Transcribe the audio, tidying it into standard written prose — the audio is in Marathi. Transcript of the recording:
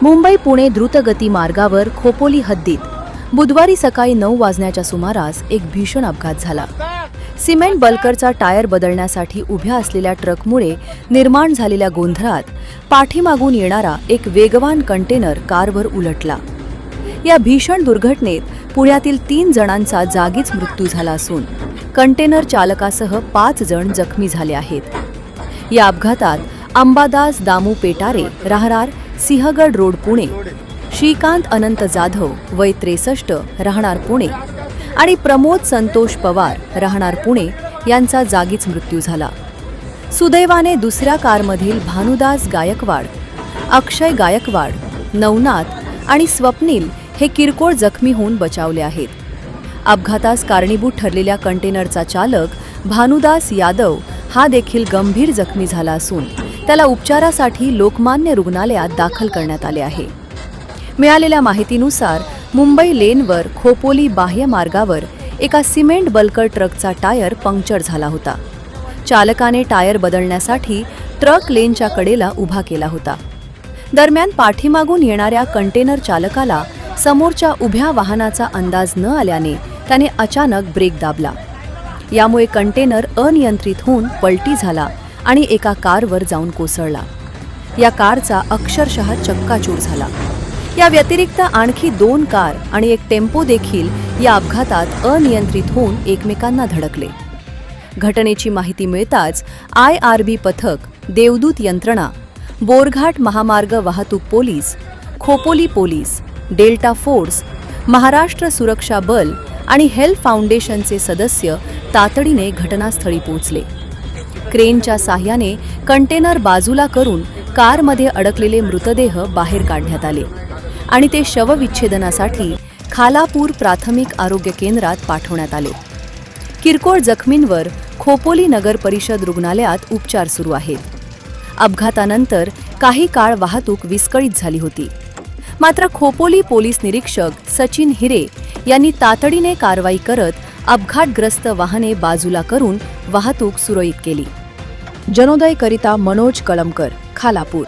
मुंबई पुणे द्रुतगती मार्गावर खोपोली हद्दीत बुधवारी सकाळी 9 वाजण्याच्या सुमारास एक भीषण अपघात झाला. सिमेंट बल्करचा टायर बदलण्यासाठी उभ्या असलेल्या ट्रकमुळे निर्माण झालेल्या गोंधळात पाठीमागून येणारा एक वेगवान कंटेनर कारवर उलटला. या भीषण दुर्घटनेत पुण्यातील 3 जणांचा जागीच मृत्यू झाला असून कंटेनर चालकासह 5 जण जखमी झाले आहेत. या अपघातात अंबादास दामू पेटारे राहणार सिंहगड रोड पुणे, श्रीकांत अनंत जाधव वय 63 राहणार पुणे आणि प्रमोद संतोष पवार राहणार पुणे यांचा जागीच मृत्यू झाला. सुदैवाने दुसऱ्या कारमधील भानुदास गायकवाड, अक्षय गायकवाड, नवनाथ आणि स्वप्नील हे किरकोळ जखमी होऊन बचावले आहेत. अपघातास कारणीभूत ठरलेल्या कंटेनरचा चालक भानुदास यादव हा देखील गंभीर जखमी झाला असून त्याला उपचारासाठी लोकमान्य रुग्णालयात दाखल करण्यात आले आहे. मिळालेल्या माहितीनुसार मुंबई लेनवर खोपोली बाह्य मार्गावर एका सिमेंट बल्कर ट्रकचा टायर पंक्चर झाला होता. चालकाने टायर बदलण्यासाठी ट्रक लेनच्या कडेला उभा केला होता. दरम्यान पाठीमागून येणाऱ्या कंटेनर चालकाला समोरच्या उभ्या वाहनाचा अंदाज न आल्याने त्याने अचानक ब्रेक दाबला. यामुळे कंटेनर अनियंत्रित होऊन पलटी झाला आणि एका कारवर जाऊन कोसळला. या कारचा अक्षरशः चक्काचूर झाला. या व्यतिरिक्त आणखी 2 कार आणि एक टेम्पो देखील या अपघातात अनियंत्रित होऊन एकमेकांना धडकले. घटनेची माहिती मिळताच IRB पथक, देवदूत यंत्रणा, बोरघाट महामार्ग वाहतूक police, Khopoli police, delta force, Maharashtra सुरक्षा बल आणि हेल्थ फाउंडेशनचे सदस्य तातडीने घटनास्थळी पोहोचले. क्रेनच्या साह्याने कंटेनर बाजूला करून कारमध्ये अडकलेले मृतदेह बाहेर काढण्यात आले आणि ते शवविच्छेदनासाठी खालापूर प्राथमिक आरोग्य केंद्रात पाठवण्यात आले. किरकोळ जखमींवर खोपोली नगर परिषद रुग्णालयात उपचार सुरू आहेत. अपघातानंतर काही काळ वाहतूक विस्कळीत झाली होती. मात्र खोपोली पोलीस निरीक्षक सचिन हिरे यांनी तातडीने कारवाई करत अपघातग्रस्त वाहने बाजूला करून वाहतूक सुरळीत केली. जनोदयकरिता मनोज कळमकर, खालापूर.